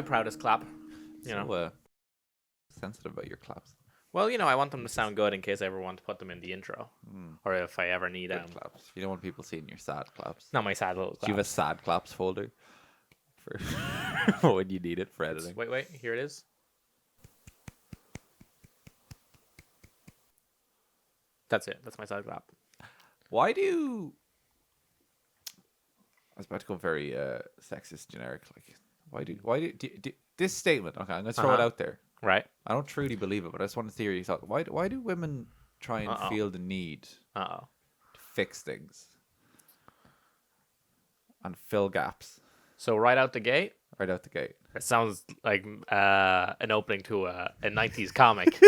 proudest clap. You know. So sensitive about your claps. Well, I want them to sound good in case I ever want to put them in the intro, or if I ever need Good claps. You don't want people seeing your sad claps. not my sad little Do you have a claps. sad claps folder for when you need it for editing? Wait, here it is. That's it. That's my sad clap. Why do I was about to go very sexist, generic. Like, why do this statement? Okay, I'm gonna throw it out there. Right. I don't truly believe it, but I just want to theory. Why do women try and feel the need to fix things and fill gaps So right out the gate, right out the gate? it sounds like an opening to a 90s comic.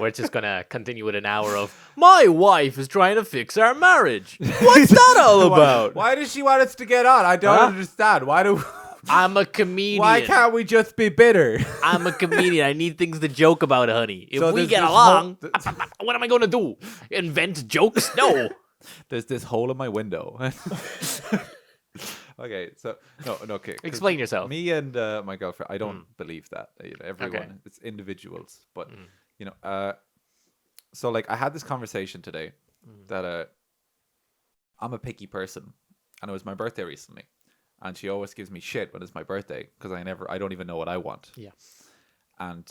We're just going to continue with an hour of, my wife is trying to fix our marriage. What's that all about? Why does she want us to get on? I don't understand. Why do? I'm a comedian. Why can't we just be bitter? I'm a comedian. I need things to joke about, honey. If So we there's get this along, whole- what am I going to do? Invent jokes? No. There's this hole in my window. Okay, so no, okay. 'Cause Explain yourself. Me and my girlfriend, I don't believe that. Everyone, Okay. it's individuals, but so like I had this conversation today that I'm a picky person, and it was my birthday recently, and she always gives me shit when it's my birthday because I don't even know what I want. Yeah. And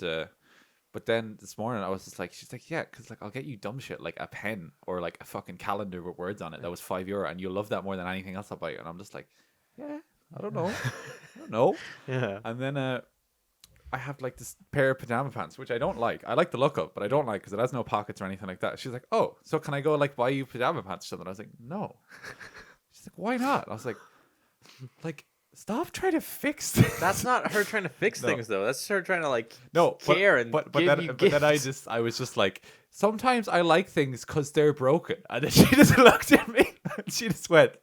but then this morning I was just like, she's like, yeah, because like I'll get you dumb shit like a pen or like a fucking calendar with words on it that was €5 and you'll love that more than anything else I'll buy you. And I'm just like, yeah, I don't know. I don't know. Yeah. And then I have like this pair of pajama pants, which I don't like. I like the look of, but I don't like because it has no pockets or anything like that. She's like, oh, so can I go like buy you pajama pants or something? I was like, no. She's like, why not? I was like, stop trying to fix this. That's not her trying to fix things, though. That's her trying to, like, care and but give then, you but then gifts. I was just like, sometimes I like things because they're broken. And then she just looked at me and she just went,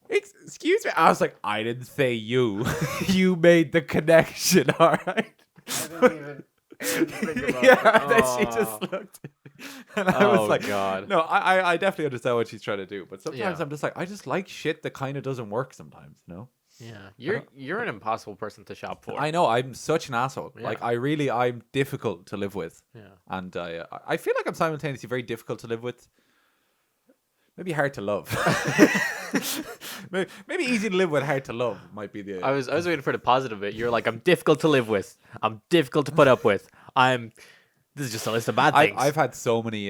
excuse me. I was like, I didn't say you. You made the connection, all right? I didn't think about Yeah, then she just looked at me. And I was like, God. no, I definitely understand what she's trying to do. But sometimes Yeah. I'm just like, I just like shit that kind of doesn't work sometimes, you know? Yeah. You're an impossible person to shop for. I know, I'm such an asshole. Yeah. Like, I'm difficult to live with. Yeah. And I feel like I'm simultaneously very difficult to live with. Maybe hard to love. maybe easy to live with, hard to love might be the. I was waiting for the positive bit. You're like, I'm difficult to live with. I'm difficult to put up with. This is just a list of bad things. I've had so many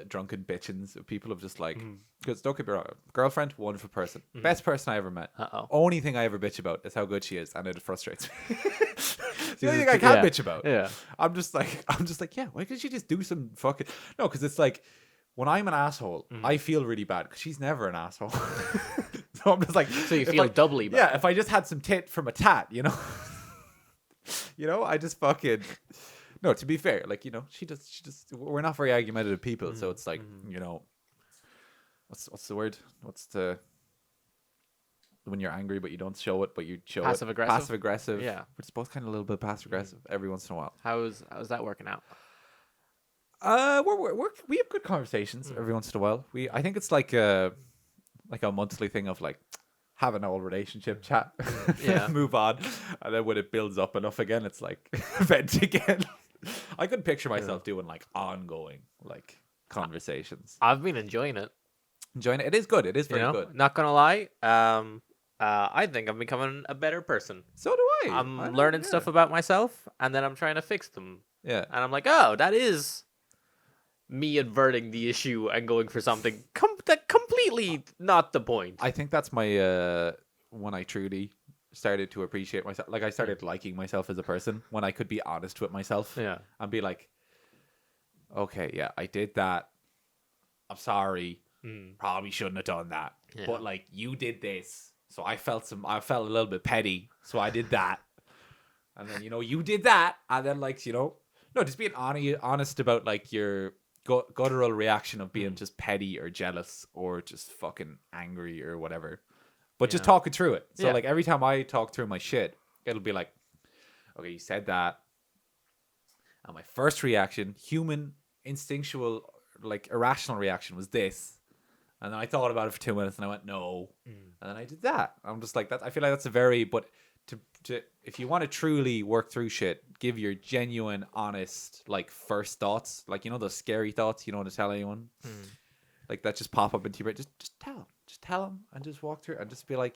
drunken bitchings of people of just like, because don't get me wrong, girlfriend, wonderful person, best person I ever met. Only thing I ever bitch about is how good she is, and it frustrates me. It's the only thing I can bitch about. Yeah. I'm just like, yeah. Why can't she just do some fucking? No, because it's like when I'm an asshole, I feel really bad because she's never an asshole. So I'm just like, So you if feel doubly bad. Yeah, if I just had some tit from a tat, I just fucking. No, to be fair, like, she just we're not very argumentative people, so it's like, what's the word? What's the when you're angry but you don't show it, but you show Passive it? aggressive? Passive aggressive. Yeah. Which is both kind of a little bit passive aggressive every once in a while. How's that working out? We have good conversations every once in a while. I think it's like a monthly thing of like have an old relationship chat, move on, and then when it builds up enough again, it's like vent again. I could picture myself doing like ongoing like conversations. I've been enjoying it. Enjoying it. It is good. It is very good. Not gonna lie. I think I'm becoming a better person. So do I. I'm learning stuff about myself, and then I'm trying to fix them. Yeah. And I'm like, oh, that is me inverting the issue and going for something that completely not the point. I think that's my when I truly started to appreciate myself. Like I started liking myself as a person when I could be honest with myself. Yeah. And be like, okay, yeah, I did that. I'm sorry. Probably shouldn't have done that. Yeah. But like you did this. So I felt a little bit petty. So I did that. And then, you did that. And then like, no, just being honest about like your guttural reaction of being just petty or jealous or just fucking angry or whatever. But just talking through it. So like every time I talk through my shit, it'll be like, okay, you said that. And my first reaction, human, instinctual, like irrational reaction was this. And then I thought about it for 2 minutes and I went, no. And then I did that. I'm just like, that. I feel like that's but if you want to truly work through shit, give your genuine, honest, like first thoughts, like those scary thoughts you don't want to tell anyone, like that just pop up into your brain. Just tell them, and just walk through, and just be like,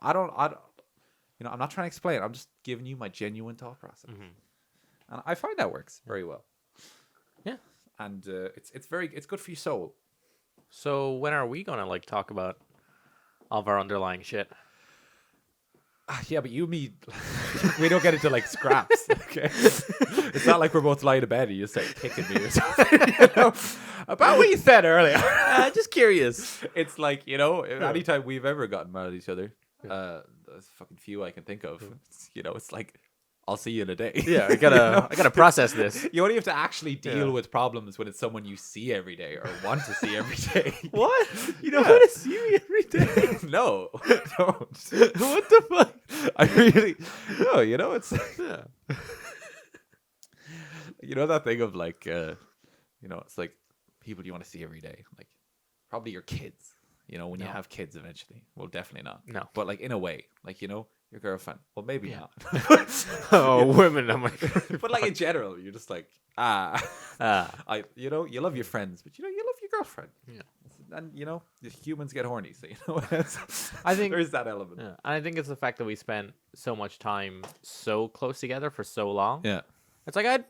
I don't, I'm not trying to explain. I'm just giving you my genuine thought process, and I find that works very well. Yeah, and it's good for your soul. So when are we gonna like talk about all of our underlying shit? Yeah, but you and me, we don't get into like scraps. Okay, it's not like we're both lying in bed and you start kicking me or something. About what you said earlier. Just curious. It's like anytime we've ever gotten mad at each other, there's fucking few I can think of. It's like, I'll see you in a day. Yeah, I gotta process this. You only have to actually deal with problems when it's someone you see every day or want to see every day. What? You don't want to see me every day? No, I don't. What the fuck? I really no. It's Yeah. That thing of like it's like people you want to see every day, like probably your kids. When you have kids eventually. Well, definitely not. No. But like in a way, like your girlfriend. Well, maybe not. Oh, women! I'm like, but like in general, you're just like you love your friends, but you love your girlfriend. Yeah. And humans get horny, so I think there's that element. Yeah, and I think it's the fact that we spent so much time so close together for so long. Yeah. It's like I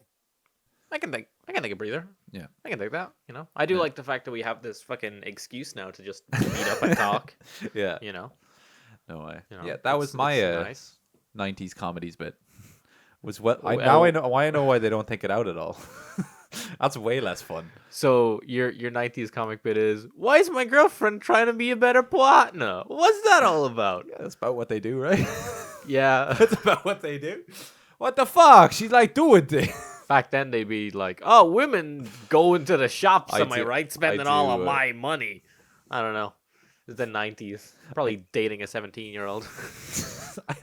can take a breather. Yeah. I can take that. I do like the fact that we have this fucking excuse now to just meet up and talk. Yeah. No way. Yeah, that was my nice 90s comedies bit. Was what now I know why they don't think it out at all. That's way less fun. So your 90s comic bit is, why is my girlfriend trying to be a better partner? What's that all about? Yeah, that's about what they do, right? Yeah. That's about what they do. What the fuck? She's like doing things. Back then they'd be like, oh, women go into the shops, am I right? Spending all of my money. I don't know. It's the 90s. Probably dating a 17-year-old.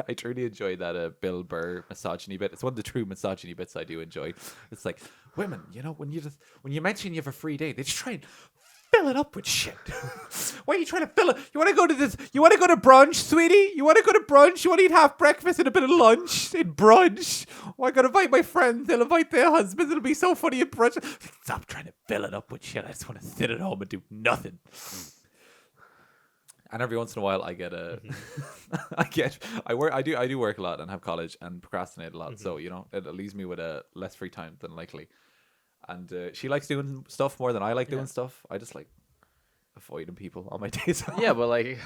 I truly enjoy that Bill Burr misogyny bit. It's one of the true misogyny bits I do enjoy. It's like, women, when you mention you have a free day, they just try and fill it up with shit. Why are you trying to fill it? You want to go to this? You want to go to brunch, sweetie? You want to go to brunch? You want to eat half breakfast and a bit of lunch in brunch? Oh, I'm going to invite my friends. They'll invite their husbands. It'll be so funny at brunch. Stop trying to fill it up with shit. I just want to sit at home and do nothing. And every once in a while, I get I do work a lot and have college and procrastinate a lot. So, it leaves me with less free time than likely. And she likes doing stuff more than I like doing stuff. I just like avoiding people on my days off. Yeah, but like,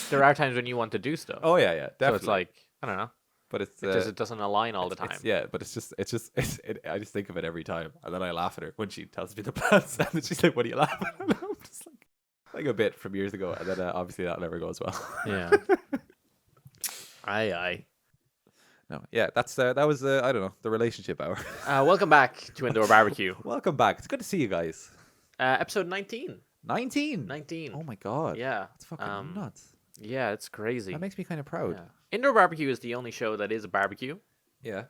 there are times when you want to do stuff. Oh yeah, definitely. So it's like, I don't know. But it doesn't align all the time. But I just think of it every time, and then I laugh at her when she tells me the plans, and then she's like, "What are you laughing at?" And I'm just like a bit from years ago, and then obviously that never goes well. Yeah. Aye. No, yeah, that was I don't know, the relationship hour. Welcome back to Indoor Barbecue. Welcome back. It's good to see you guys. Episode 19. 19. 19. Oh my god. Yeah. That's fucking nuts. Yeah, it's crazy. That makes me kind of proud. Yeah. Indoor Barbecue is the only show that is a barbecue. Yeah.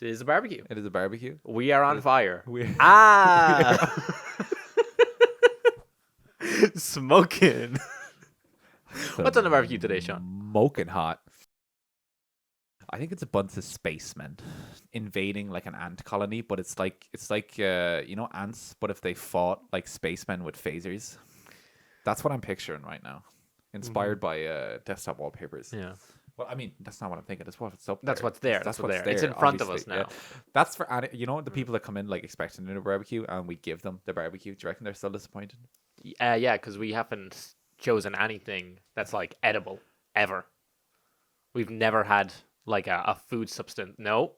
It is a barbecue. It is a barbecue. We are on fire. Smoking. What's on the barbecue today, Sean? Smoking hot. I think it's a bunch of spacemen invading like an ant colony, but it's like ants, but if they fought like spacemen with phasers. That's what I'm picturing right now. Inspired by desktop wallpapers. Yeah. Well, I mean, that's not what I'm thinking. That's what's up there. That's what's there. That's what's there. It's in front of us now. Yeah. That's for the people that come in like expecting a barbecue, and we give them the barbecue. Do you reckon they're still disappointed? Yeah, because we haven't chosen anything that's like edible ever. We've never had like a food substance. No.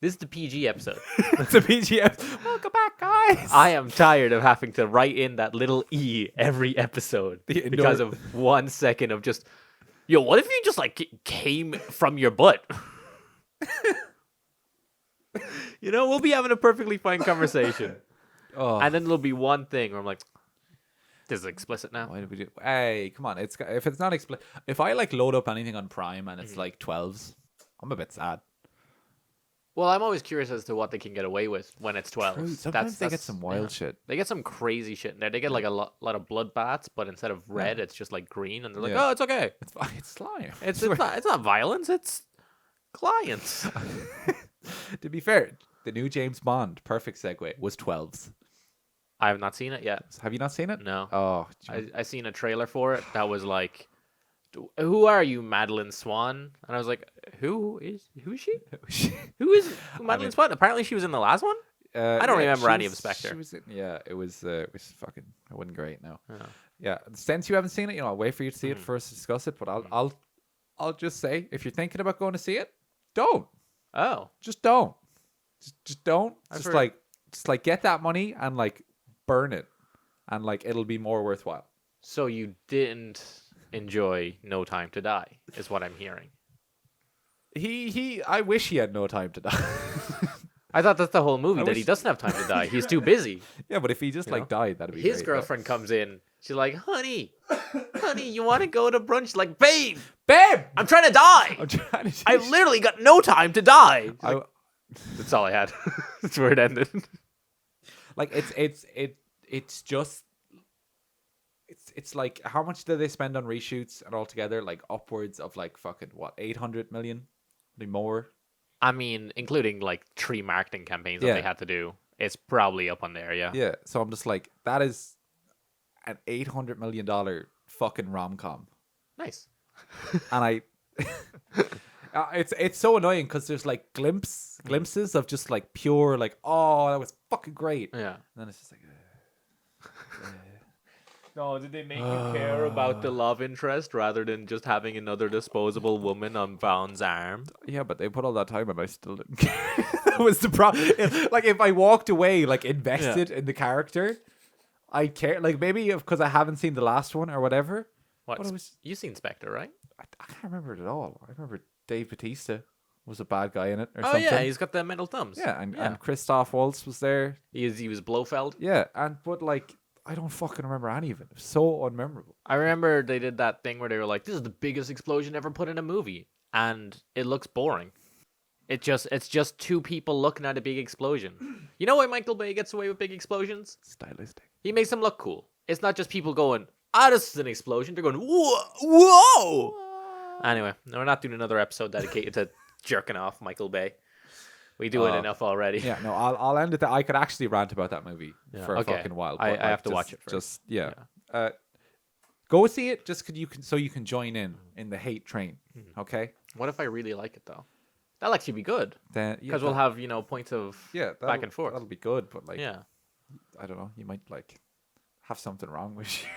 This is the PG episode. It's a PG episode. Welcome back, guys. I am tired of having to write in that little E every episode because of 1 second of just, what if you just like came from your butt? We'll be having a perfectly fine conversation. And then there'll be one thing where I'm like, this is explicit now. Why did we do? Hey, come on! If it's not explicit, if I like load up anything on Prime and it's like 12s, I'm a bit sad. Well, I'm always curious as to what they can get away with when it's 12. True. Sometimes they get some wild shit. They get some crazy shit in there. They get like a lot of blood baths, but instead of red, it's just like green, and they're like, Yeah. "Oh, it's okay. It's slime. It's not violence. It's clients." To be fair, the new James Bond, perfect segue, was 12s. I have not seen it yet. Have you not seen it? No. Oh, I seen a trailer for it that was like, "Who are you, Madeline Swan?" And I was like, "Who is she? Who is Madeline Swan?" Apparently, she was in the last one. I don't remember any of Spectre. She was in, yeah, it was fucking. It wasn't great. No. Yeah. Yeah. Since you haven't seen it, I'll wait for you to see it for us to discuss it. But I'll just say, if you're thinking about going to see it, don't. Oh, Just don't. Just don't. I've Just heard- like get that money and like burn it, and like it'll be more worthwhile. so you didn't enjoy No Time to Die, is what I'm hearing. I wish he had no time to die. I thought that's the whole movie, I that he wish- doesn't have time to die. He's too busy. Yeah, but if he just like died, that'd be His great, girlfriend comes in. She's like, honey, you want to go to brunch? She's like, babe, Babe, I'm trying to die. I'm trying to. I literally got no time to die. She's I, like, that's all I had. That's where it ended. like it's just it's like, how much do they spend on reshoots and all together? Like upwards of like fucking what, 800 million, maybe more. I mean, including like 3 marketing campaigns that Yeah. they had to do. It's probably up on there, yeah. Yeah, so I'm just like, that is an $800 million fucking rom-com, Nice. and I it's so annoying because there's like glimpses of just like pure like, oh, that was fucking great, and Yeah. then it's just like No, did they make you care about the love interest rather than just having another disposable woman on Vaughn's arm? yeah, but they put all that time and I still didn't care. That was the problem. Like if I walked away like invested in the character, I care. Like maybe because I haven't seen the last one or whatever. What? But it was, You seen Spectre, right? I can't remember it at all. I remember Dave Bautista was a bad guy in it or Oh something. yeah, he's got the metal thumbs. Yeah, and Christoph Waltz was there. He was Blofeld. Yeah, but like I don't fucking remember any of it. It was so unmemorable. I remember they did that thing where they were like, "This is the biggest explosion ever put in a movie," and it looks boring. It's just 2 people looking at a big explosion. You know why Michael Bay gets away with big explosions? Stylistic. He makes them look cool. It's not just people going, "Ah, this is an explosion." They're going, "Whoa, whoa!" Anyway, no, we're not doing another episode dedicated to jerking off Michael Bay. We do it enough already. Yeah, no, I'll end it there. I could actually rant about that movie for a okay. fucking while. I but, have to watch it first. Just go see it just so you can join in the hate train. Okay, What if I really like it though? That'll actually be good then because we'll have points of back that'll- and forth. That'll be good, but like Yeah. I don't know, you might like have something wrong with you.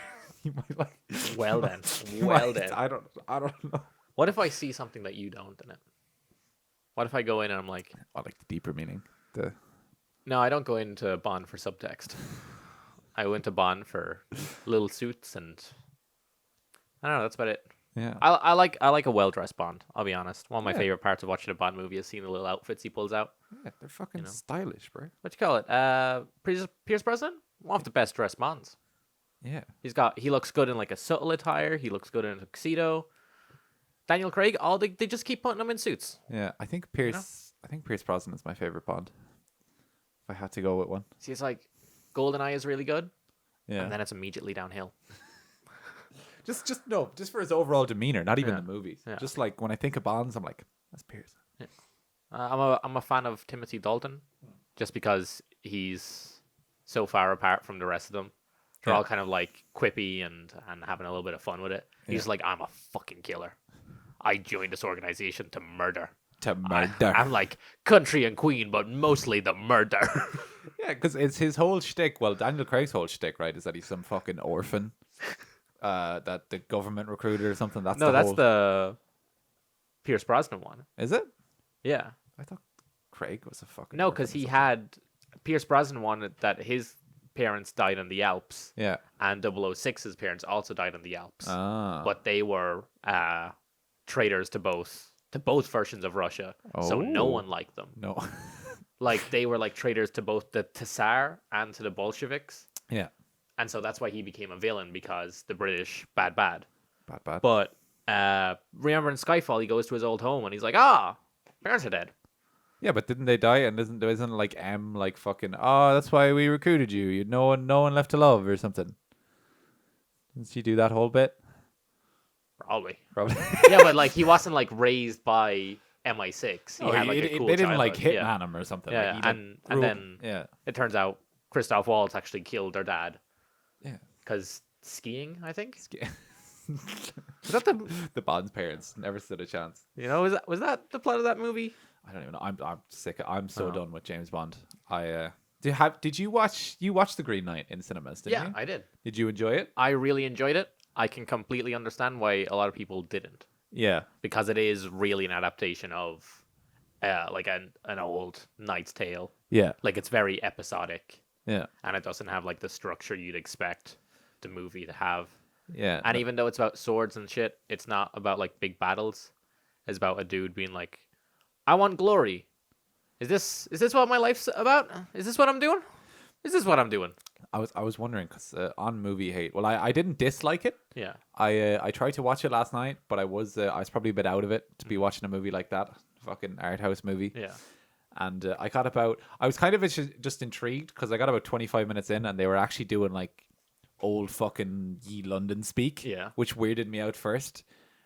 You might like. Well then. you Well might- then. I don't know. What if I see something that you don't in it? What if I go in and I'm like, I like the deeper meaning. The no, I don't go into Bond for subtext. I went to Bond for little suits and I don't know. That's about it. yeah. I like a well dressed Bond. I'll be honest. One of my Yeah. favorite parts of watching a Bond movie is seeing the little outfits he pulls out. Yeah, they're fucking stylish, bro. What you call it? Pierce Brosnan, one of the best dressed Bonds. Yeah. He looks good in like a subtle attire. He looks good in a tuxedo. Daniel Craig, they just keep putting him in suits. Yeah, I think Pierce Brosnan is my favorite Bond. If I had to go with one. See, it's like GoldenEye is really good, Yeah. and then it's immediately downhill. Just for his overall demeanor, not even Yeah. the movies. Yeah. Just like when I think of Bonds, I'm like, that's Pierce. I'm a fan of Timothy Dalton, just because he's so far apart from the rest of them. They're Yeah. all kind of like quippy and having a little bit of fun with it. He's like, I'm a fucking killer. I joined this organization to murder. To murder. I'm like country and queen, but mostly the murder. Yeah, because it's his whole shtick. Well, Daniel Craig's whole shtick, right, is that he's some fucking orphan. That the government recruited or something. That's no, the that's whole... the Pierce Brosnan one. Is it? Yeah. I thought Craig was a fucking. No, orphan because or he something. had Pierce Brosnan wanted that his parents died in the Alps, Yeah. and 006's parents also died in the Alps. Ah. But they were traitors to both versions of Russia, so no Oh. one liked them. No. Like they were like traitors to both the Tsar and to the Bolsheviks, Yeah. and so that's why he became a villain, because the British bad. Bad. But remember in Skyfall, he goes to his old home and he's like, parents are dead. Yeah, but didn't they die? And isn't like M like fucking? Oh, that's why we recruited you. You no one left to love or something. Didn't she do that whole bit? Probably. Probably. Yeah, but like he wasn't like raised by MI6. He had like a cool they didn't like childhood. hitman him or something. Yeah, Like, he, yeah. like, And grew up- then yeah, it turns out Christoph Waltz actually killed their dad yeah. because skiing, I think. Was that the the Bond's parents never stood a chance? was that the plot of that movie? I don't even know. I'm sick. I'm so Oh. done with James Bond. Did you watch The Green Knight in cinemas? Didn't Yeah, you? I did. Did you enjoy it? I really enjoyed it. I can completely understand why a lot of people didn't, Yeah. because it is really an adaptation of like an old Knight's Tale. Yeah. Like it's very episodic, Yeah. and it doesn't have like the structure you'd expect the movie to have. Yeah. And even though it's about swords and shit, it's not about like big battles. It's about a dude being like, "I want glory. Is this what my life's about? Is this what I'm doing? Is this what I'm doing?" I was wondering because on movie hate. Well, I didn't dislike it. Yeah. I tried to watch it last night, but I was probably a bit out of it to be watching a movie like that, fucking art house movie. Yeah. And I was kind of just intrigued because I got about 25 minutes in and they were actually doing like old fucking Ye London speak, Yeah. which weirded me out first.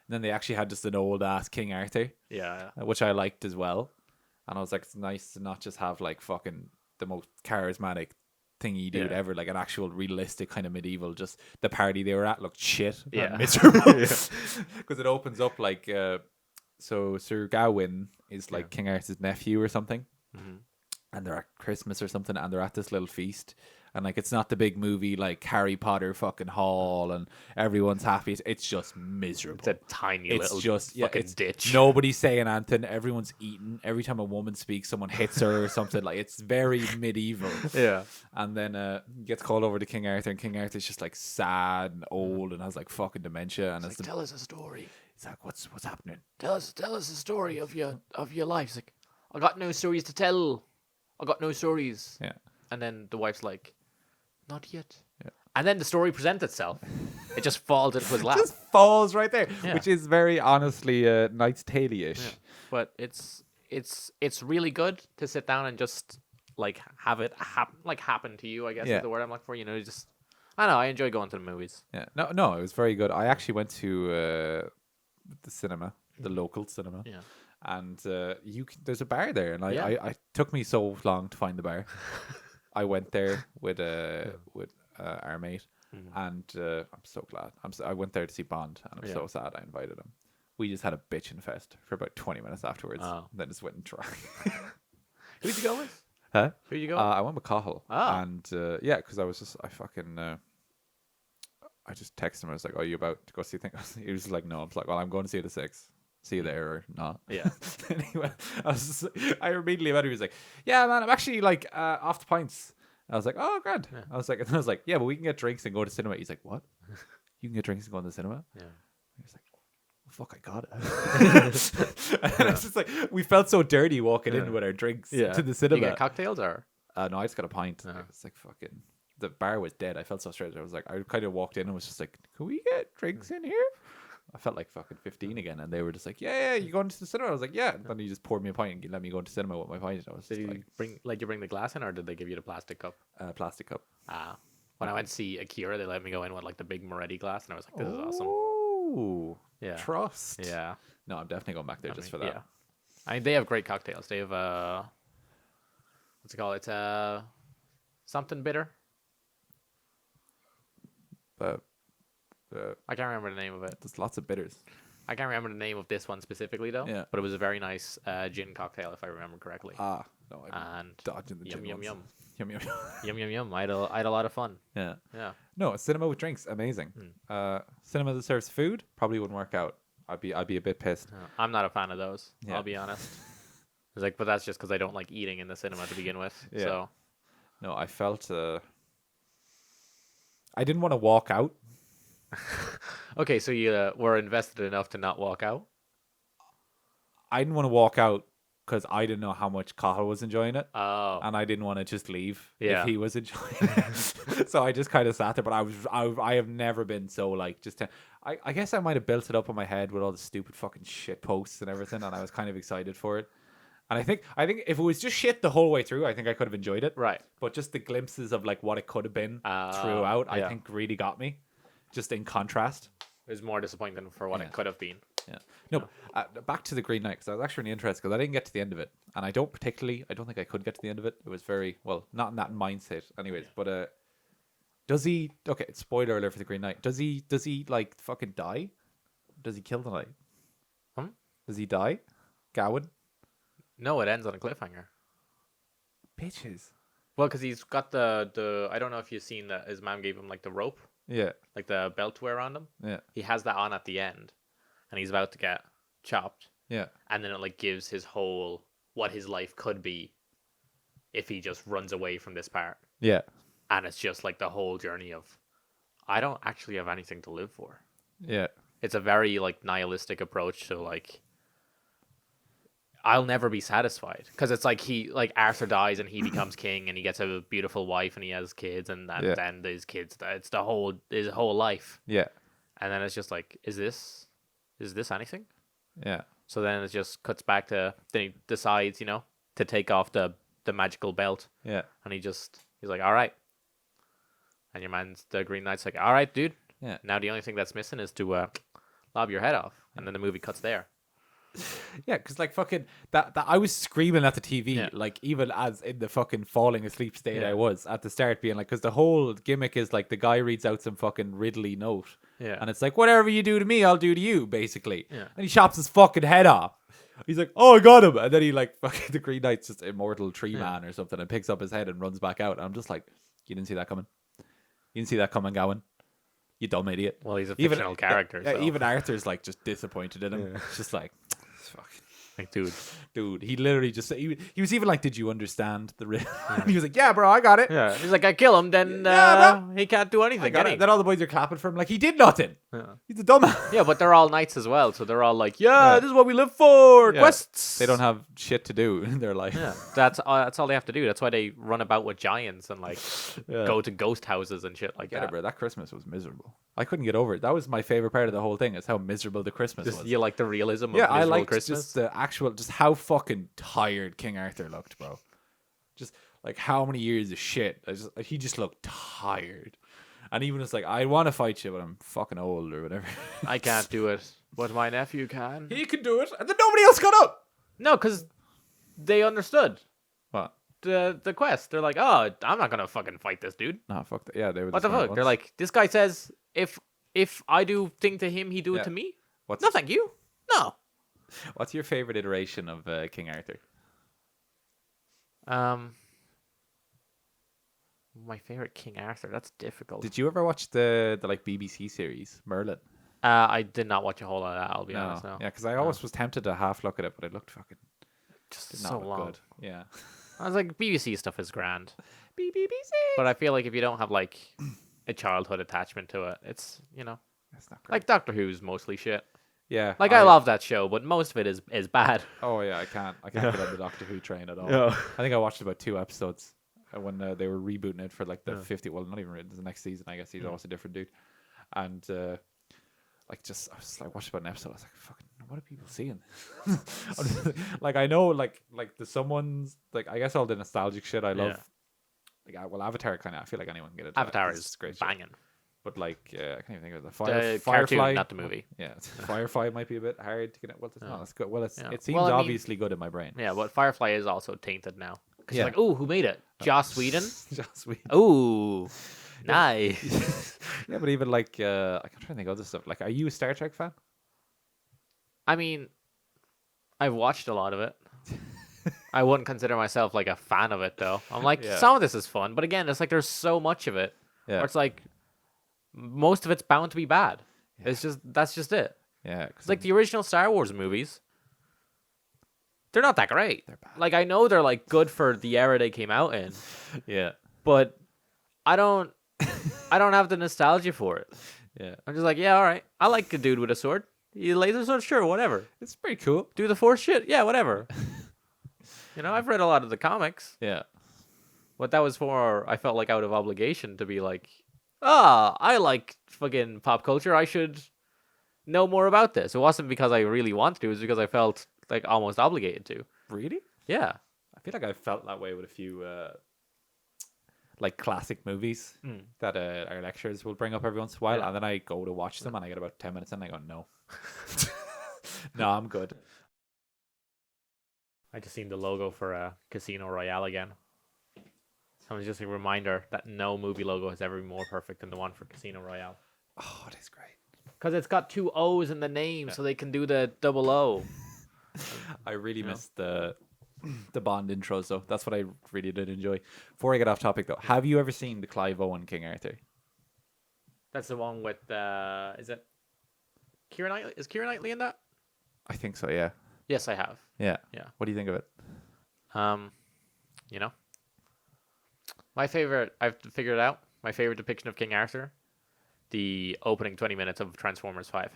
And then they actually had just an old ass King Arthur, Yeah. which I liked as well. And I was like, it's nice to not just have like fucking the most charismatic thingy dude Yeah. ever, like an actual realistic kind of medieval. Just the party they were at looked shit. Yeah. Miserable. Because it opens up like so Sir Gawain is like King Arthur's nephew or something. Mm-hmm. And they're at Christmas or something and they're at this little feast. And like it's not the big movie like Harry Potter fucking hall and everyone's happy. It's just miserable. It's a tiny It's little just fucking it's ditch. Nobody's saying anything. Everyone's eating. Every time a woman speaks, someone hits her or something. Like it's very medieval. Yeah. And then gets called over to King Arthur, and King Arthur's just like sad and old and has like fucking dementia. And it's Like, tell us a story. it's like, what's happening? Tell us a story of your life. It's like, I got no stories to tell. I got no stories. Yeah. And then the wife's like, not yet. Yeah. And then the story presents itself. It just falls into his lap. Just falls right there, Yeah. which is very honestly Knight's Tale-ish. Yeah. But it's really good to sit down and just like have it happen to you, I guess Yeah. is the word I'm looking for. You know, just I don't know, I enjoy going to the movies. Yeah. No, it was very good. I actually went to the cinema, the local cinema. Yeah. And there's a bar there, and Yeah. I took me so long to find the bar. I went there with our mate, Mhm. and I'm so glad. I went there to see Bond, and I'm Yeah. so sad I invited him. We just had a bitchin' fest for about 20 minutes afterwards. Oh. Then just went and tried. Who'd you go with? Huh? Who'd you go? I went with Cahill. Ah. And yeah, because I just texted him. I was like, "Oh, you about to go see things?" He was like, "No." I was like, "Well, I'm going to see the 6. See you there or not." Yeah. Anyway, I immediately met him. He was like, "Yeah, man, I'm actually like off the pints." I was like, "Oh, grand." Yeah. I was like, "Yeah, but we can get drinks and go to cinema." He's like, "What? You can get drinks and go to the cinema?" Yeah. He was like, well, "Fuck, I got it." And it's just like we felt so dirty walking in with our drinks to the You cinema. get cocktails or? No, I just got a pint. Oh. It's like fucking. The bar was dead. I felt so strange. I was like, I kind of walked in and was just like, "Can we get drinks in here?" I felt like fucking 15 again, and they were just like, "Yeah, you going to the cinema?" I was like, "Yeah." And then he just poured me a pint and let me go into cinema with my pint. I was Did just you like, bring the glass in, or did they give you the plastic cup? plastic cup. When I went to see Akira, they let me go in with like the big Moretti glass, and I was like, "This is awesome." Ooh, Yeah. trust. Yeah. No, I'm definitely going back there just for that. Yeah. I mean, they have great cocktails. They have what's it called? It's something bitter. But I can't remember the name of it. there's lots of bitters. I can't remember the name of this one specifically though. Yeah. But it was a very nice gin cocktail, if I remember correctly. No, I'm And dodging the yum gin yum ones. yum Yum yum. yum yum yum. I had a lot of fun. Yeah. Yeah. No, a cinema with drinks, amazing. Cinema that serves food probably wouldn't work out. I'd be a bit pissed. I'm not a fan of those. Yeah. I'll be honest. It's like, but that's just because I don't like eating in the cinema to begin with. Yeah. So No, I felt I didn't want to walk out. okay, so you were invested enough to not walk out. I didn't want to walk out because I didn't know how much Cahill was enjoying it, Oh. and I didn't want to just leave Yeah. if he was enjoying it. So I just kind of sat there. But I have never been so like I guess I might have built it up in my head with all the stupid fucking shit posts and everything, and I was kind of excited for it. And I think if it was just shit the whole way through, I think I could have enjoyed it. Right. But just the glimpses of like what it could have been throughout, I yeah. think really got me. Just in contrast. It was more disappointing for what it could have been. Yeah. No, back to the Green Knight, because I was actually really interested because I didn't get to the end of it, and I don't think I could get to the end of it. It was very well, not in that mindset, anyways. But does he? Okay, spoiler alert for the Green Knight. Does he like fucking die? Does he kill the knight? Does he die? Gawain? No, it ends on a cliffhanger. Bitches. Well, because he's got the I don't know if you've seen that his mom gave him like the rope, Yeah. like the belt to wear on him. Yeah. He has that on at the end, and he's about to get chopped. Yeah. And then it like gives his whole what his life could be if he just runs away from this part. Yeah. And it's just like the whole journey of I don't actually have anything to live for. Yeah. It's a very like nihilistic approach to like I'll never be satisfied because it's like Arthur dies and he becomes king and he gets a beautiful wife and he has kids and then his kids, it's his whole life. Yeah. And then it's just like, is this anything? Yeah. So then it just cuts back to, then he decides, to take off the magical belt. Yeah. And he's like, all right. And the Green Knight's like, all right, dude. Yeah. Now the only thing that's missing is to lob your head off. And then the movie cuts there. Yeah, because like fucking that I was screaming at the TV, Yeah. like even as in the fucking falling asleep state I was at the start, being like, because the whole gimmick is like the guy reads out some fucking Ridley note, and it's like whatever you do to me, I'll do to you, basically. Yeah. And he chops his fucking head off. He's like, oh, I got him, and then he like fucking the Green Knight's just immortal tree man or something, and picks up his head and runs back out. And I'm just like, you didn't see that coming. You didn't see that coming, Gowan. You dumb idiot. Well, he's a fictional character. Yeah, so. even Arthur's like just disappointed in him. It's just like. Fucking like, dude, he literally just he was even like, did you understand the riddle? And he was like, yeah, bro, I got it. Yeah, he's like, I kill him, then he can't do anything. Can he? Then all the boys are clapping for him like he did nothing. Yeah. He's a dumbass. Yeah, but they're all knights as well, so they're all like, this is what we live for. Yeah. Quests. They don't have shit to do in their life. Yeah, that's all they have to do. That's why they run about with giants and like go to ghost houses and shit like Get that. it, bro. That Christmas was miserable. I couldn't get over it. That was my favorite part of the whole thing. Is how miserable the Christmas was. You like the realism of I miserable liked Christmas? just the actual, just how fucking tired King Arthur looked, bro. Just like how many years of shit. He just looked tired. And even it's like, I want to fight you, but I'm fucking old or whatever. I can't do it, but my nephew can. He can do it, and then nobody else got up. No, because they understood What? the quest. They're like, oh, I'm not gonna fucking fight this dude. Nah, fuck that. Yeah, they were. What the fuck? They're like, this guy says if I do thing to him, he do it to me. No, thank you. No. What's your favorite iteration of King Arthur? My favorite King Arthur. That's difficult. Did you ever watch the like BBC series Merlin? I did not watch a whole lot of that. I'll be honest. No. Yeah, because I always was tempted to half look at it, but it looked fucking Just did not so look long. good. Yeah. I was like, BBC stuff is grand, BBC. but I feel like if you don't have like a childhood attachment to it, it's That's not great. like Doctor Who's mostly shit. Yeah. Like I love that show, but most of it is bad. Oh yeah, I can't get on the Doctor Who train at all. Yeah. I think I watched about 2 episodes when they were rebooting it for like the 50. Well, not even the next season. I guess he's almost a different dude, and I was like watching about an episode. I was like, fucking, what are people seeing? Like I know, like the someone's like I guess all the nostalgic shit I love. Like well, Avatar kind of. I feel like anyone can get it. Avatar is great, banging. But like I can't even think of it. The Firefly, cartoon, not the movie. Yeah, Firefly might be a bit hard to get it. Well, it's not. It's good. Well, it seems Well, I mean- obviously good in my brain. Yeah, but Firefly is also tainted now. Because Yeah. like, oh, who made it? Joss Whedon? Just sweet. Ooh, nice. Yeah, but even like I'm trying to think of other stuff. Like, are you a Star Trek fan? I mean, I've watched a lot of it. I wouldn't consider myself like a fan of it though. I'm like, Yeah. some of this is fun, but again, it's like there's so much of it. Yeah. Where it's like most of it's bound to be bad. It's just that's just it. Yeah, It's like the original Star Wars movies. They're not that great. They're bad. Like I know they're like good for the era they came out in, yeah, but I don't have the nostalgia for it. yeah, I'm just like, yeah, all right. I like a dude with a sword. You laser sword, sure, whatever. it's pretty cool. Do the Force shit, yeah, whatever. I've read a lot of the comics. Yeah, What that was for, I felt like out of obligation to be like, I like fucking pop culture. I should know more about this. It wasn't because I really wanted to. It was because I felt like almost obligated to. really? Yeah. I feel like I felt that way with a few like classic movies that our lecturers will bring up every once in a while, and then I go to watch them, and I get about 10 minutes in, and I go, no, no, I'm good. I just seen the logo for Casino Royale again. So it's just a reminder that no movie logo has ever been more perfect than the one for Casino Royale. Oh, it is great. Because it's got 2 O's in the name, so they can do the double O. I really missed the Bond intros, though. That's what I really did enjoy. Before I get off topic, though, have you ever seen the Clive Owen King Arthur? That's the one with is it Keira Knightley? Is Keira Knightley in that? I think so. Yeah. Yes, I have. Yeah. Yeah. What do you think of it? You know, my favorite. I've figured it out. My favorite depiction of King Arthur, the opening 20 minutes of Transformers 5.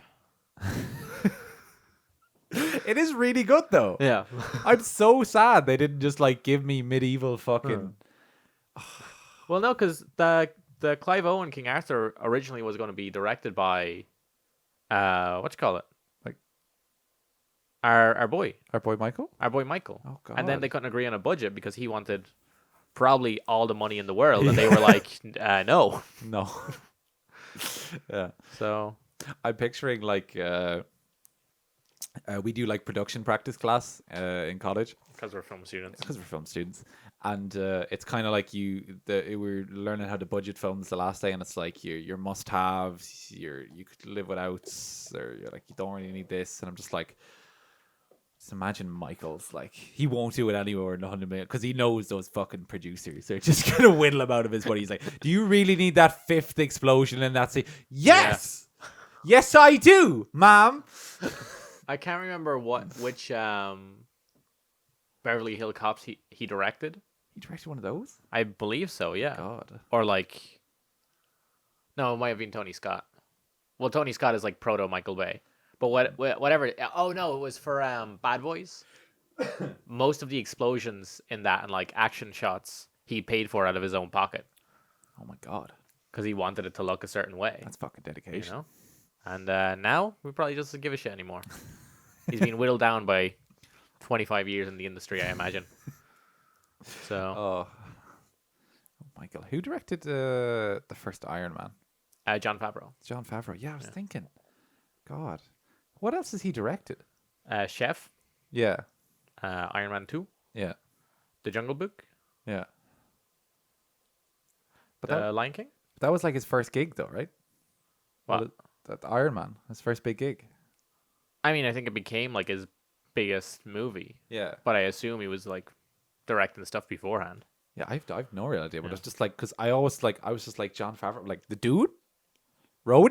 It is really good, though. Yeah. I'm so sad they didn't just like give me medieval fucking. Well, no, because the Clive Owen King Arthur originally was going to be directed by, what you call it, Like our boy Michael. Michael. Oh God. And then they couldn't agree on a budget because he wanted probably all the money in the world, and they were like, no. No. Yeah. So I'm picturing like we do like production practice class in college because we're film students. because we're film students, and it's kind of like we're learning how to budget films the last day, and it's like your must haves, you could live without, or you're like you don't really need this, and I'm just like. Just imagine Michael's like he won't do it anymore in 100 million because he knows those fucking producers are just gonna whittle him out of his money. He's like, do you really need that 5th explosion in that scene? Yes, yes, I do, ma'am. I can't remember which Beverly Hill Cops he directed. He directed one of those? I believe so. Yeah. God. Or like, no, it might have been Tony Scott. Well, Tony Scott is like proto Michael Bay. But whatever. Oh no, it was for Bad Boys. Most of the explosions in that and like action shots he paid for out of his own pocket Oh my God. because he wanted it to look a certain way. That's fucking dedication. You know. And now we probably just don't give a shit anymore. He's been whittled down by 25 years in the industry, I imagine. So. Oh. Michael, who directed the first Iron Man? Jon Favreau. Jon Favreau. Yeah, I was thinking. God. What else has he directed? Chef. Yeah. Iron Man 2. Yeah. The Jungle Book. Yeah. But The Lion King. that was like his first gig, though, right? What? That Iron Man, his first big gig. I mean, I think it became like his biggest movie, Yeah. but I assume he was like directing stuff beforehand. Yeah, I've no real idea, but it's just like because I was just like Jon Favreau, like the dude, Rhodey,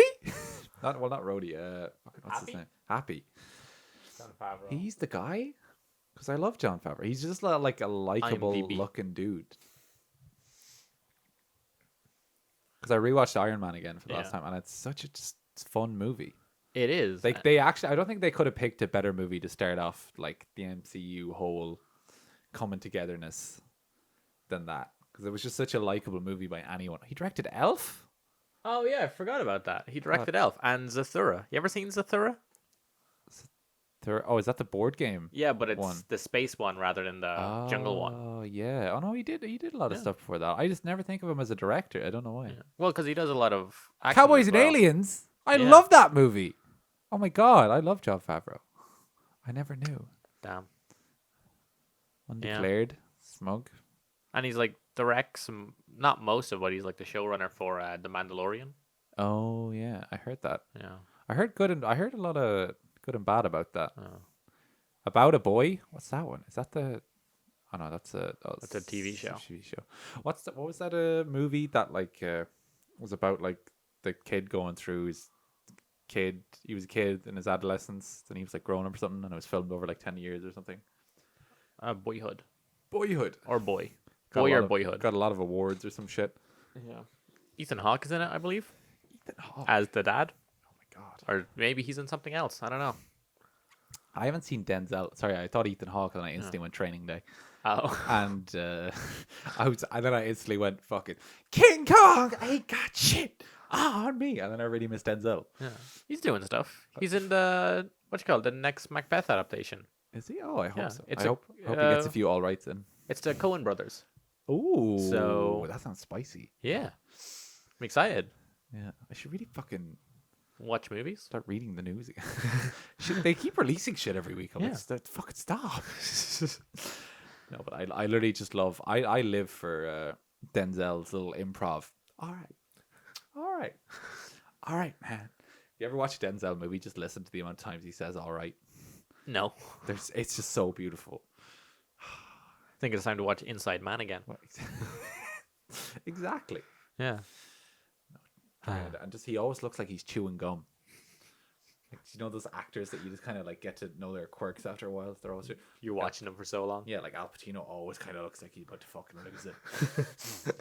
not Rhodey. What's Happy? his name? Happy. Jon Favreau. He's the guy. Because I love Jon Favreau. He's just like a likable IMDb. looking dude. Because I rewatched Iron Man again for the last time, and it's such a just fun movie. It is. They actually, I don't think they could have picked a better movie to start off like the MCU whole coming togetherness than that. Because it was just such a likable movie by anyone. He directed Elf. Oh yeah, I forgot about that. He directed Elf and Zathura. You ever seen Zathura? Oh, is that the board game? Yeah, but it's one. the space one rather than the jungle one. Oh yeah. Oh no, he did a lot of stuff before that. I just never think of him as a director. I don't know why. Yeah. Well, because he does a lot of acting Cowboys as and well. Aliens. I Yeah. love that movie. Oh my God, I love Jon Favreau. I never knew. Damn. Undeclared, smug. And he's like directs not most of, but he's like the showrunner for The Mandalorian. Oh yeah, I heard that. Yeah. I heard a lot of good and bad about that. Oh. About a Boy. What's that one? Is that the? Oh no, that's a TV show. TV show. What was that movie that like was about like the kid going through his kid. He was a kid in his adolescence, then he was like grown up or something, and it was filmed over like 10 years or something. Boyhood. Boyhood Or Boy. Got Boy a lot or of- Boyhood. Got a lot of awards or some shit. Yeah. Ethan Hawke is in it, I believe, Ethan Hawke. as the dad. Oh my God. Or maybe he's in something else. I don't know. I haven't seen Denzel. Sorry, I thought Ethan Hawke, and I instantly went Training Day. Oh. And and then I instantly went fucking King Kong ain't got shit on me, and then I really missed Denzel. Yeah. He's doing stuff. He's in the, the next Macbeth adaptation. Is he? Oh, I hope Yeah, so. it's I a- hope he gets a uh, few all rights in. It's the Coen brothers. Ooh, So- that sounds spicy. Yeah, I'm excited. Yeah, I should really fucking Watch movies. start reading the news again. They keep releasing shit every week. I'm Yeah. like, fucking stop. No, but I literally just love. I live for Denzel's little improv. All right, man. You ever watch a Denzel movie? Just listen to the amount of times he says "all right." No, It's just so beautiful. I think it's time to watch Inside Man again. Exactly. Yeah. And just he always looks like he's chewing gum. Like, you know those actors that you just kind of like get to know their quirks after a while. They're always You're watching them for so long. yeah, like Al Pacino always kind of looks like he's about to fucking lose it.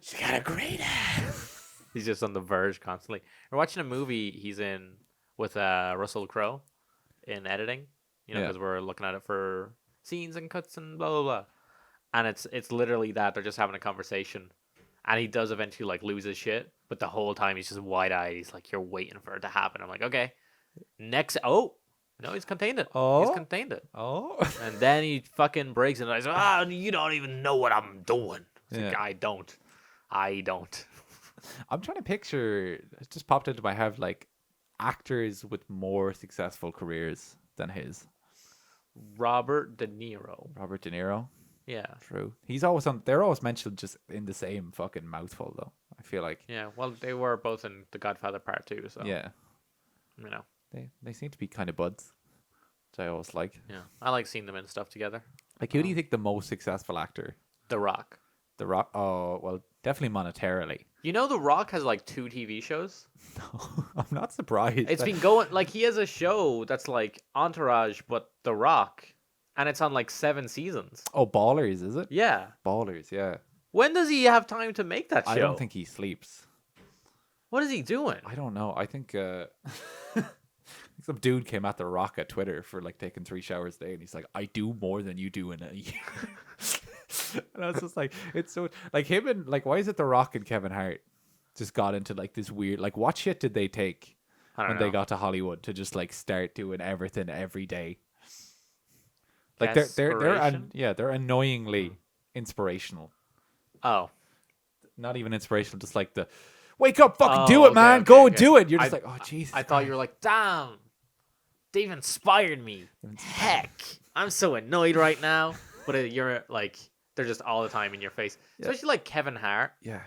She got a great ass. He's just on the verge constantly. We're watching a movie he's in with Russell Crowe in editing, Yeah. because we're looking at it for scenes and cuts and blah blah blah. And it's literally that they're just having a conversation, and he does eventually like lose his shit, but the whole time he's just wide eyed. He's like, you're waiting for it to happen. I'm like, okay, next. Oh no, he's contained it. Oh. He's contained it. Oh. And then he fucking breaks it. And I said, you don't even know what I'm doing. It's like, Yeah. I don't. I'm trying to picture. It just popped into my head like actors with more successful careers than his. Robert De Niro. Robert De Niro. Yeah. True. He's always on. They're always mentioned just in the same fucking mouthful, though. I feel like. Yeah. Well, they were both in The Godfather Part 2, so Yeah. you know. They seem to be kind of buds, which I always like. Yeah. I like seeing them in stuff together. Like, who do you think the most successful actor? The Rock. The Rock. Oh, well, definitely monetarily. You know, The Rock has like 2 TV shows. No, I'm not surprised. It's been going like he has a show that's like Entourage, but The Rock, and it's on like 7 seasons. Oh, Ballers, is it? Yeah. Ballers, yeah. When does he have time to make that show? I don't think he sleeps. What is he doing? I don't know. I think some dude came at The Rock at Twitter for like taking 3 showers a day, and he's like, I do more than you do in a year. And I was just like, it's so like him and like, why is it The Rock and Kevin Hart just got into like this weird like what shit did they take I don't when know. they got to Hollywood to just like start doing everything every day? Like they're annoyingly inspirational. Oh. Not even inspirational, just like the wake up, fucking do it, okay, man, okay, go and okay. do it. You're just I- like, oh Jesus. I thought you were like, damn, they've inspired me. Heck, I'm so annoyed right now. But you're like, they're just all the time in your face. Yeah. Especially like Kevin Hart. Yeah.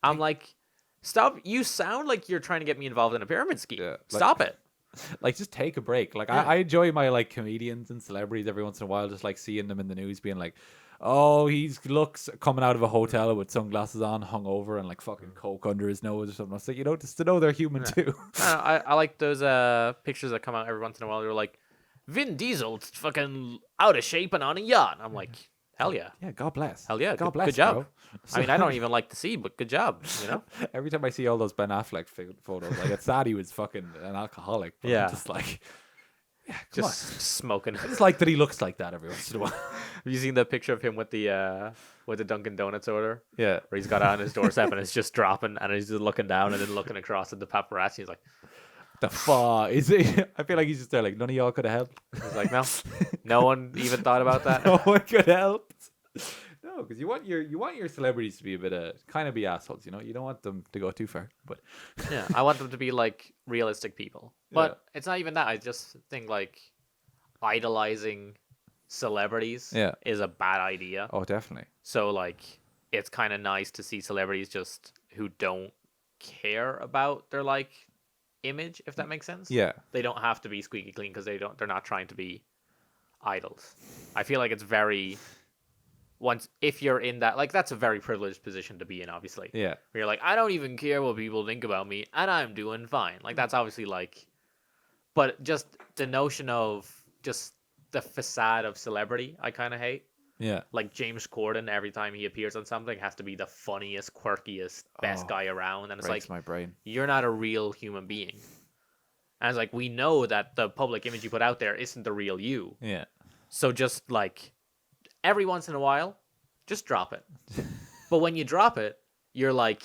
I'm like, stop. You sound like you're trying to get me involved in a pyramid scheme. Yeah, like- Stop it. Like just take a break. Like Yeah. I enjoy my like comedians and celebrities every once in a while, just like seeing them in the news being like, oh, he looks coming out of a hotel with sunglasses on, hungover, and like fucking coke under his nose or something. So just to know they're human too. I like those pictures that come out every once in a while. They're like, Vin Diesel fucking out of shape and on a yacht. I'm like, hell yeah. Yeah, God bless. Hell yeah. God good, bless. good job. Bro. I mean, I don't even like to see, but good job. You know? Every time I see all those Ben Affleck photos, like it's sad he was fucking an alcoholic. But Yeah. I'm just like, yeah, come Just on. smoking. I just like that he looks like that every once in a while. Have you seen the picture of him with the Dunkin' Donuts order? Yeah. Where he's got it on his doorstep and it's just dropping and he's just looking down and then looking across at the paparazzi. He's like, The fuck is it? I feel like he's just there, like none of y'all could have helped. he's like, no, no one even thought about that. No one could help. No, because you want your celebrities to be a bit kind of be assholes. You know, you don't want them to go too far. But Yeah, I want them to be like realistic people. But it's not even that. I just think like idolizing celebrities Yeah. is a bad idea. oh, definitely. So like it's kind of nice to see celebrities just who don't care about their like image, if that makes sense. Yeah. They don't have to be squeaky clean because they're not trying to be idols. I feel like it's very if you're in that, like, that's a very privileged position to be in, obviously. Yeah. Where you're like, I don't even care what people think about me and I'm doing fine. Like, that's obviously like, but just the notion of just the facade of celebrity, I kind of hate. Yeah. Like James Corden, every time he appears on something, has to be the funniest, quirkiest, best Oh, guy around. And it's Breaks like, my brain. you're not a real human being. And it's like, we know that the public image you put out there isn't the real you. Yeah. So just like every once in a while, just drop it. But when you drop it, you're like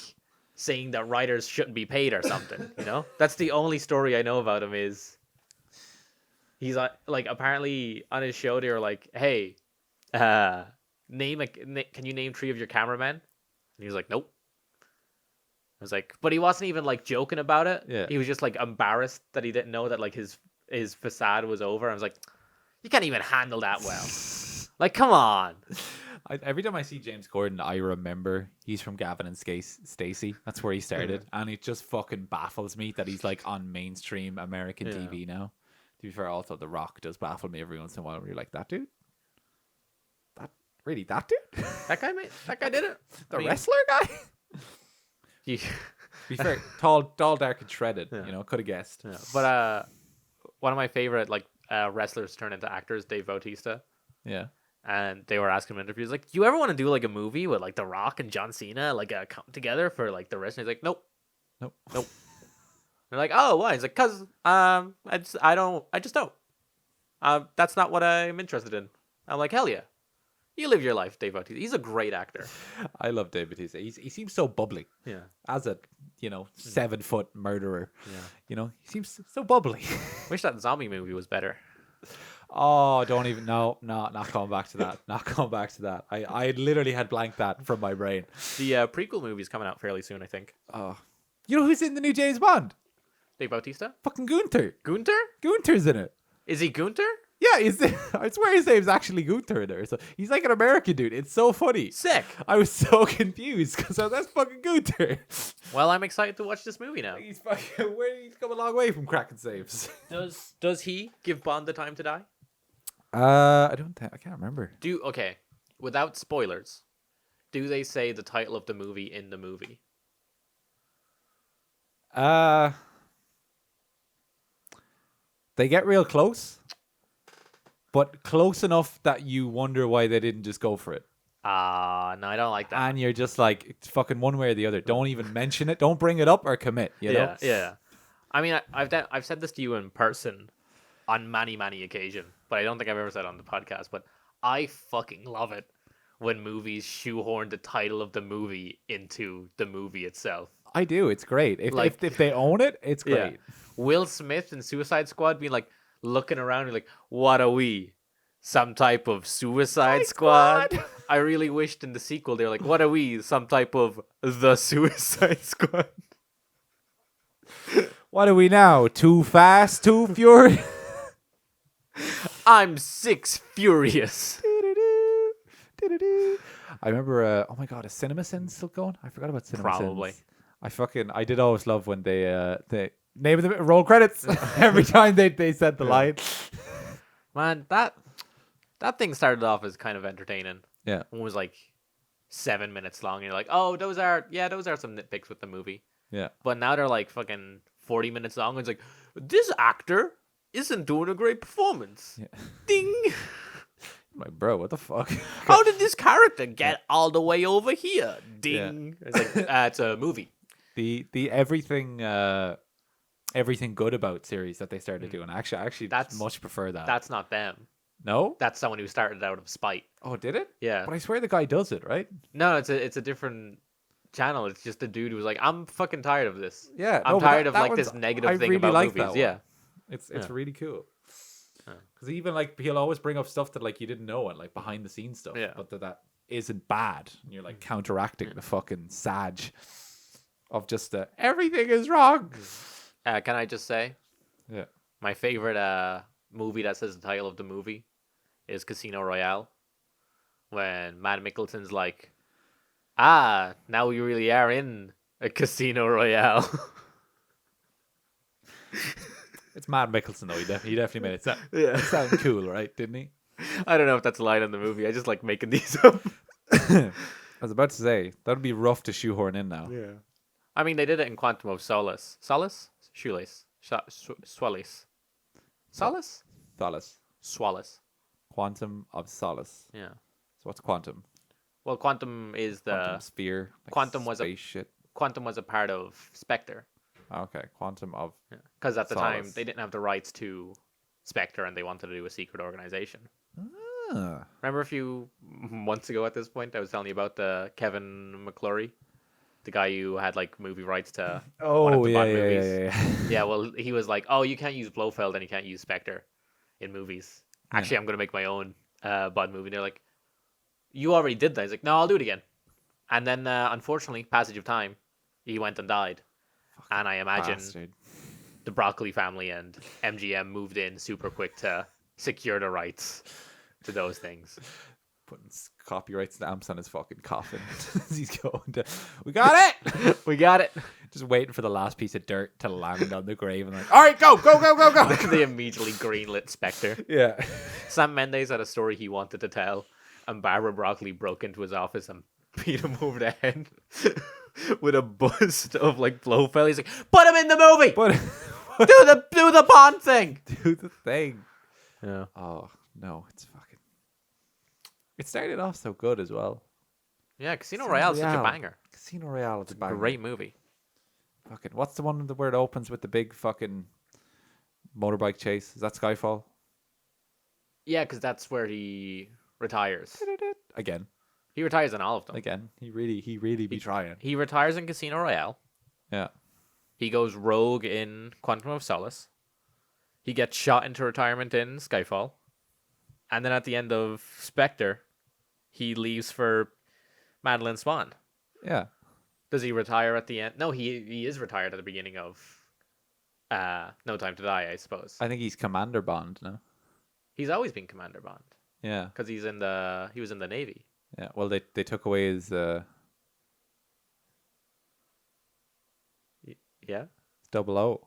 saying that writers shouldn't be paid or something, you know? That's the only story I know about him is He's like apparently on his show they were like, "Hey, can you name 3 of your cameramen?" And he was like, "Nope." I was like, but he wasn't even like joking about it. Yeah. He was just like embarrassed that he didn't know that like his facade was over. I was like, you can't even handle that well. Like, come on. Every time I see James Corden, I remember he's from Gavin and Stacey. That's where he started, and it just fucking baffles me that he's like on mainstream American TV now. To be fair, also The Rock does baffle me every once in a while. Where you're like, that dude, that dude, That guy did it. the wrestler guy. To be fair, tall, dark, and shredded. You know, could have guessed. Yeah. But one of my favorite like wrestlers turned into actors, Dave Bautista. Yeah. And they were asking him in interviews like, "Do you ever want to do like a movie with like The Rock and John Cena like come together for like the rest?" And he's like, "Nope." They're like, "Oh, why?" He's like, "Cause I just don't. That's not what I'm interested in." I'm like, "Hell yeah, you live your life, Dave Bautista. He's a great actor." I love Dave Bautista. He seems so bubbly. Yeah. As a 7-foot murderer. Yeah. You know, he seems so bubbly. Wish that zombie movie was better. Oh, don't even not coming back to that. Not coming back to that. I literally had blanked that from my brain. The prequel movie's coming out fairly soon, I think. Oh, you know who's in the new James Bond? Dave Bautista? Fucking Gunther. Gunther? Gunther's in it. Is he Gunther? Yeah, I swear his name's actually Gunther in there. So he's like an American dude. It's so funny. Sick. I was so confused because that's fucking Gunther. Well, I'm excited to watch this movie now. He's come a long way from cracking saves. Does he give Bond the time to die? I can't remember. Okay, without spoilers, do they say the title of the movie in the movie? They get real close, but close enough that you wonder why they didn't just go for it. No, I don't like that. And you're just like, it's fucking one way or the other. Don't even mention it. Don't bring it up or commit. You know? Yeah. I mean, I've said this to you in person on many occasions, but I don't think I've ever said it on the podcast. But I fucking love it when movies shoehorn the title of the movie into the movie itself. I do. It's great. If they own it, it's great. Yeah. Will Smith in Suicide Squad being like looking around and like, what are we? Some type of Suicide Squad? I really wished in the sequel they were like, what are we? Some type of the Suicide Squad? What are we now? Too fast, too furious? I'm 6 furious. I remember, oh my god, is CinemaSins still going? I forgot about CinemaSins. Probably. I did always love when they name of the roll credits every time they said the line. Man, that thing started off as kind of entertaining. Yeah. It was like 7 minutes long and you're like, oh, those are some nitpicks with the movie. Yeah. But now they're like fucking 40 minutes long and it's like, this actor isn't doing a great performance. Yeah. Ding. Like, bro, what the fuck? How did this character get all the way over here? Ding. Yeah. It's like, it's a movie. The everything good about series that they started doing. I actually much prefer that. That's not them. No? That's someone who started out of spite. Oh, did it? Yeah. But I swear the guy does it, right? No, it's a different channel. It's just a dude who was like, I'm fucking tired of this. Yeah. I'm tired of like this negative thing about movies. Yeah. It's really cool. Because even like he'll always bring up stuff that like you didn't know and like behind the scenes stuff. Yeah. But that isn't bad. And you're like counteracting the fucking sag of just everything is wrong. Can I just say? Yeah. My favorite movie that says the title of the movie is Casino Royale. When Matt Mikkelsen's like, now we really are in a Casino Royale. It's Matt Mikkelsen though. He definitely made it sound cool, right? Didn't he? I don't know if that's a line in the movie. I just like making these up. I was about to say that'd be rough to shoehorn in now. Yeah. I mean, they did it in Quantum of Solace. Solace? Shoelace. Swallace. Solace? Solace. Swallace. Quantum of Solace. Yeah. So what's quantum? Well, quantum is the quantum sphere. Like quantum was quantum was a part of Spectre. Okay, quantum of. Because at the Solace. time they didn't have the rights to Spectre, and they wanted to do a secret organization. Ah. Remember a few months ago at this point, I was telling you about the Kevin McClory, the guy who had like movie rights to one of the Bond movies. Yeah. Yeah, well, he was like, "Oh, you can't use Blofeld and you can't use Spectre." in movies. Yeah. Actually, I'm gonna make my own Bond movie. And they're like, you already did that. He's like, no, I'll do it again. And then, unfortunately, passage of time, he went and died. And I imagine Bastard. the Broccoli family and MGM moved in super quick to secure the rights to those things. Putting copyright stamps on his fucking coffin. He's going to, we got it! We got it. Just waiting for the last piece of dirt to land on the grave and like, all right, go, go, go, go, go. They immediately greenlit Spectre. Yeah. Sam Mendes had a story he wanted to tell, and Barbara Broccoli broke into his office and beat him over the head with a bust of like Blofeld. He's like, put him in the movie. But Do the Bond thing. do the thing. Yeah. Oh, no, it's fucking. It started off so good as well. Yeah, Casino Casino Royale is such a Royale. banger. Casino Royale is a banger. Great movie. Fucking, what's the one where it opens with the big fucking motorbike chase? Is that Skyfall? Yeah, because that's where he retires. Again. He retires in all of them. Again. He really be trying. He retires in Casino Royale. Yeah. He goes rogue in Quantum of Solace. He gets shot into retirement in Skyfall. And then at the end of Spectre, he leaves for Madeline Swan. Yeah. Does he retire at the end? No, he is retired at the beginning of No Time to Die, I suppose. I think he's Commander Bond now. He's always been Commander Bond Yeah. because he was in the Navy. Yeah. Well, they took away his Yeah. 00.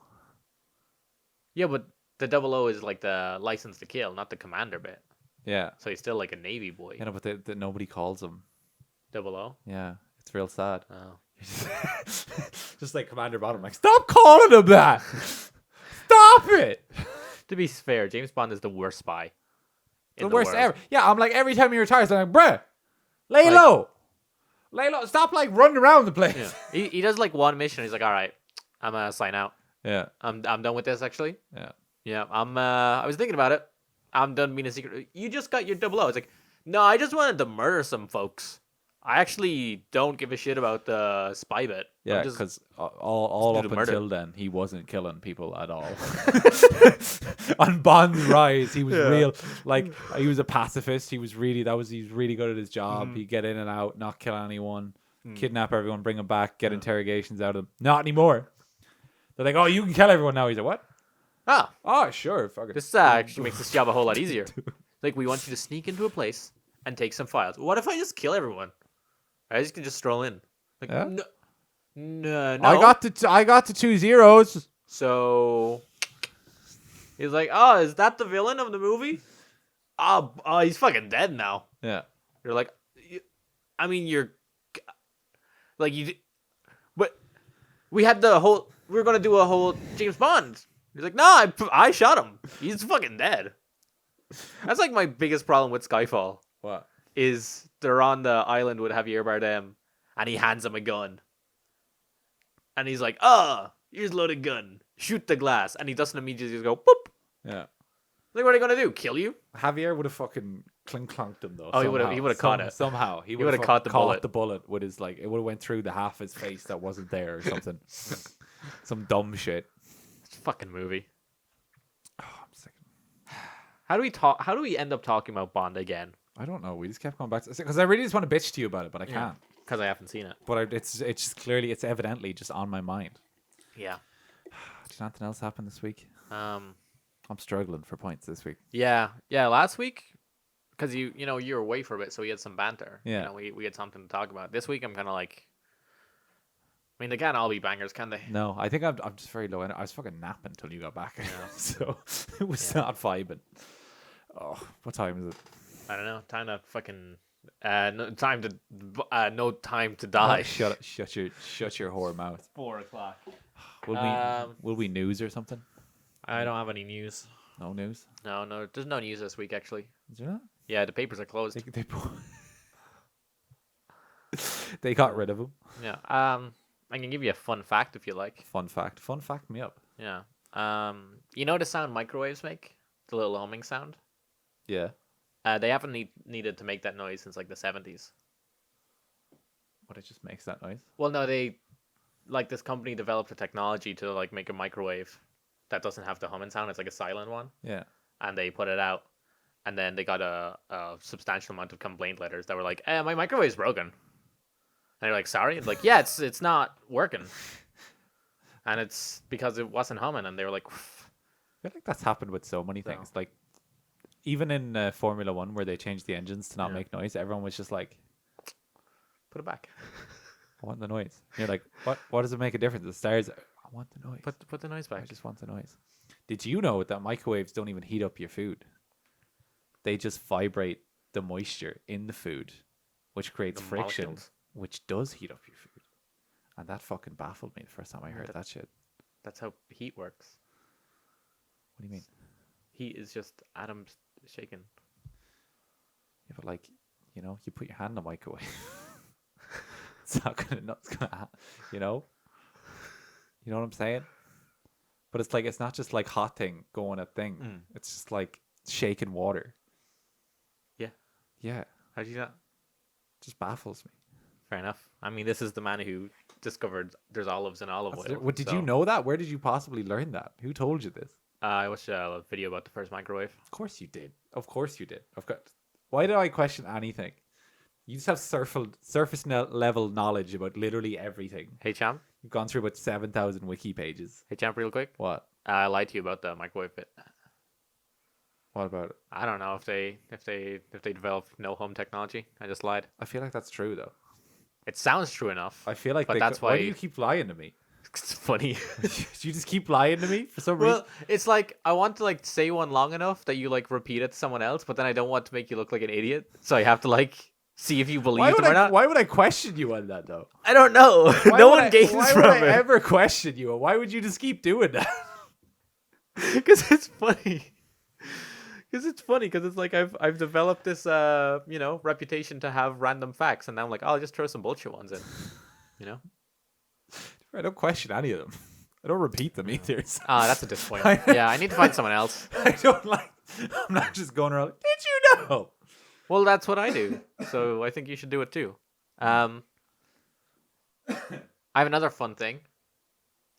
Yeah, but the 00 is like the license to kill, not the commander bit. Yeah. So he's still like a Navy boy. You know, but nobody calls him. 00? Yeah. It's real sad. Oh. Just like Commander Bond. I'm like, stop calling him that. Stop it. To be fair, James Bond is the worst spy. The in worst world. ever. Yeah, I'm like, every time he retires, I'm like, bruh, lay Like- low. Lay low. Stop like running around the place. Yeah. He does like one mission. He's like, all right, I'm gonna sign out. Yeah. I'm done with this actually. Yeah. Yeah. I was thinking about it. I'm done being a secret. You just got your 00. It's like, no, I just wanted to murder some folks. I actually don't give a shit about the spy bit. Yeah, I'm just- because all do up the murder. until then, he wasn't killing people at all. On Bond's rise, he was real. Like, he was a pacifist. He was really good at his job. He'd get in and out, not kill anyone, kidnap everyone, bring them back, get interrogations out of them. Not anymore. They're like, oh, you can kill everyone now. He's like, what? Oh, sure. Fuck it. This actually makes this job a whole lot easier. Like, we want you to sneak into a place and take some files. What if I just kill everyone? I just can just stroll in. Like, Yeah. no. I got the 2 zeros. So he's like, oh, is that the villain of the movie? Oh, he's fucking dead now. Yeah. You're like, I mean, you're like but we were gonna do a whole James Bond. He's like, no, I shot him. He's fucking dead. That's like my biggest problem with Skyfall. What? Is they're on the island with Javier Bardem, and he hands him a gun, and he's like, here's a loaded gun. Shoot the glass, and he doesn't immediately just go boop. Yeah. Like, what are they gonna do? Kill you? Javier would have fucking clunk-clonked him though. Oh, he would've caught it. Somehow he would would've have caught the bullet. the bullet with his like it would have went through the half his face that wasn't there or something. Some dumb shit. It's a fucking movie. Oh, I'm sick. How do we end up talking about Bond again? I don't know. We just kept going back to because I really just want to bitch to you about it, but I can't. Because I haven't seen it. But it's just clearly it's evidently just on my mind. Yeah. Did anything else happen this week? I'm struggling for points this week. Yeah. Last week, because you were away for a bit, so we had some banter. Yeah. We had something to talk about. This week, I'm kind of like, I mean, they can't all be bangers, can they? No, I think I'm just very low. I was fucking napping until you got back, so it was Yeah. not vibing. Oh, what time is it? I don't know. Time to fucking no time to die. Oh, shut your whore mouth. 4:00. Will we news or something? I don't have any news. No news. No, there's no news this week actually. Is there not? Yeah, the papers are closed. They got rid of him. Yeah. I can give you a fun fact if you like. Fun fact me up. Yeah. You know the sound microwaves make? The little humming sound? Yeah. They haven't needed to make that noise since like the 70s. But it just makes that noise. Well, no, this company developed a technology to like make a microwave that doesn't have the humming sound. It's like a silent one. Yeah. and they put it out, and then they got a substantial amount of complaint letters that were like, my microwave's broken. And they're like, sorry? It's like, yeah, it's not working. And it's because it wasn't humming, and they were like, I feel like that's happened with so many things. Like, even in Formula One, where they changed the engines to not make noise, everyone was just like, put it back. I want the noise. And you're like, what does it make a difference? The stars, I want the noise. Put the noise back. I just want the noise. Did you know that microwaves don't even heat up your food? They just vibrate the moisture in the food, which creates friction, molecules. which does heat up your food. And that fucking baffled me the first time I heard that shit. That's how heat works. What do you mean? Heat is just atoms shaking. Yeah, but like, you know, you put your hand in the microwave. It's not gonna, you know? You know what I'm saying? But it's like, it's not just like hot thing going at thing. It's just like shaking water. Yeah. Yeah. How do you not? Just baffles me. Fair enough. I mean, this is the man who discovered there's olives in olive oil. What did you know that? Where did you possibly learn that? Who told you this? I watched a video about the first microwave. Of course you did. Of course you did. Of course. Why do I question anything? You just have surface level knowledge about literally everything. Hey, champ. You've gone through about 7,000 wiki pages. Hey, champ, real quick. What? I lied to you about the microwave bit. What about it? I don't know if they develop no home technology. I just lied. I feel like that's true though. It sounds true enough. I feel like but that's why why do you keep lying to me? it's funny. You just keep lying to me for some reason. Well, it's like I want to like say one long enough that you like repeat it to someone else, but then I don't want to make you look like an idiot, so I have to like see if you believe them or not. Why would I question you on that though? I don't know. No one gains from it. Why would I ever question you? Why would you just keep doing that? Because it's funny. Because it's funny. Because it's like I've developed this reputation to have random facts, and now I'm like, I'll just throw some bullshit ones in. You know. I don't question any of them. I don't repeat them either. So. That's a disappointment. Yeah, I need to find someone else. I don't like. I'm not just going around. Did you know? Well, that's what I do. So I think you should do it too. I have another fun thing.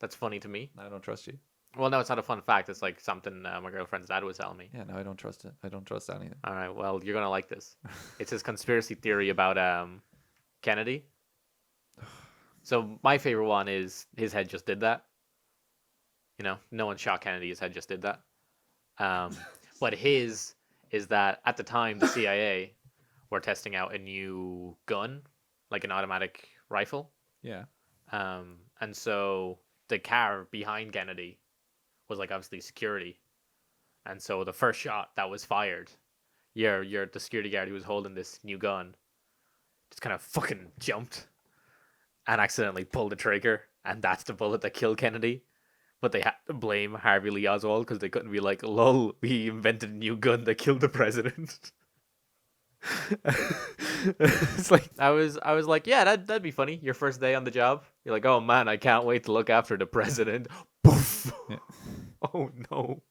That's funny to me. I don't trust you. Well, no, it's not a fun fact. It's like something my girlfriend's dad was telling me. Yeah, no, I don't trust it. I don't trust anything. All right, well, you're gonna like this. It's his conspiracy theory about Kennedy. So my favorite one is his head just did that. You know, no one shot Kennedy. His head just did that. But his is that at the time the CIA were testing out a new gun, like an automatic rifle. Yeah. And so the car behind Kennedy was like obviously security. And so the first shot that was fired, the security guard who was holding this new gun just kind of fucking jumped and accidentally pulled the trigger, and that's the bullet that killed Kennedy. But they had to blame Harvey Lee Oswald because they couldn't be like, lol, we invented a new gun that killed the president. It's like I was like, yeah, that'd be funny. Your first day on the job, you're like, oh man, I can't wait to look after the president. Poof. Yeah. Oh no.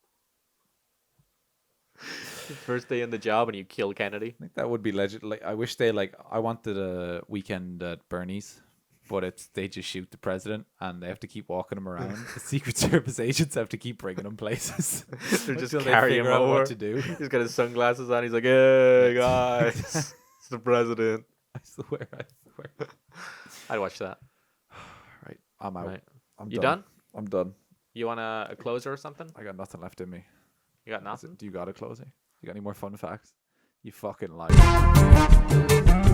First day on the job and you kill Kennedy. I think that would be legit. Like, I wish I wanted a weekend at Bernie's, but they just shoot the president and they have to keep walking him around. The Secret Service agents have to keep bringing him places. They're just carrying him over. What to do. He's got his sunglasses on. He's like, hey guys, it's the president. I swear. I'd watch that. Right, I'm out. Right. I'm You done? I'm done. You want a closer or something? I got nothing left in me. You got nothing? Do you got a closer? You got any more fun facts? You fucking lie.